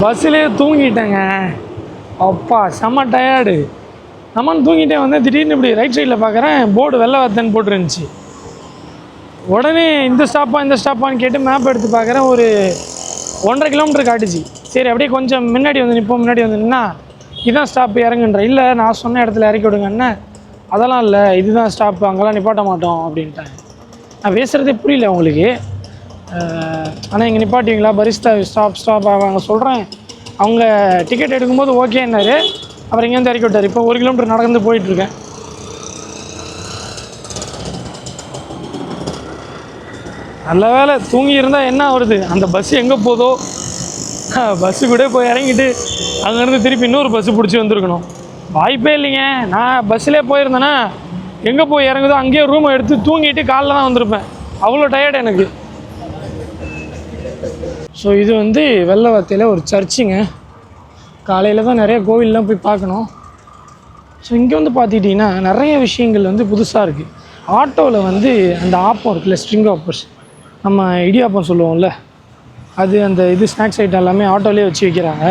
பஸ்ஸிலே தூங்கிட்டேங்க. அப்பா செம்ம டயர்டு. நம்மன்னு தூங்கிட்டே வந்தேன். திடீர்னு இப்படி ரைட் சைடில் பார்க்குறேன், போர்டு வெள்ளை வார்த்தைன்னு போட்டுருந்துச்சு. உடனே இந்த ஸ்டாப்பான்னு கேட்டு மேப் எடுத்து பார்க்குறேன். ஒரு 1.5 கிலோமீட்டர் காட்டுச்சு. சரி அப்படியே கொஞ்சம் முன்னாடி வந்து நின்னா இதுதான் ஸ்டாப்பு இறங்குன்ற. இல்லை நான் சொன்ன இடத்துல இறக்கி விடுங்கண்ணே. அதெல்லாம் இல்லை, இதுதான் ஸ்டாப்பு, அங்கெல்லாம் நிப்பாட்ட மாட்டோம் அப்படின்ட்டாங்க. நான் பேசுகிறதே புரியல உங்களுக்கு. ஆனால் இங்கே நிப்பாட்டுவீங்களா பரிஸ்தா ஸ்டாப் அவங்க சொல்கிறேன். அவங்க டிக்கெட் எடுக்கும்போது ஓகேன்னாரு. அப்புறம் இங்கேருந்து இறக்கி விட்டார். இப்போ 1 கிலோமீட்டர் நடந்து போயிட்டுருக்கேன். நல்ல வேலை தூங்கி இருந்தால் என்ன வருது, அந்த பஸ்ஸு எங்கே போதோ பஸ்ஸு கூட போய் இறங்கிட்டு அங்கேருந்து திருப்பி இன்னொரு பஸ்ஸு பிடிச்சி வந்திருக்கணும். வாய்ப்பே இல்லைங்க. நான் பஸ்ஸிலே போயிருந்தேன்னா எங்கே போய் இறங்குதோ அங்கேயே ரூமை எடுத்து தூங்கிட்டு காலைல தான் வந்திருப்பேன். அவ்வளோ டயர்டு எனக்கு. ஸோ இது வந்து வெள்ளவத்தையில் ஒரு சர்ச்சுங்க. காலையில் தான் நிறைய கோவிலெலாம் போய் பார்க்கணும். ஸோ இங்கே வந்து பார்த்துக்கிட்டிங்கன்னா நிறைய விஷயங்கள் வந்து புதுசாக இருக்குது. ஆட்டோவில் வந்து அந்த ஆப்பம் இருக்குல்ல, ஸ்ட்ரிங் ஆப்பர்ஸ், நம்ம இடியாப்பம் சொல்லுவோம்ல, அது அந்த இது ஸ்நாக்ஸ் ஐட்டம் எல்லாமே ஆட்டோலேயே வச்சு வைக்கிறாங்க.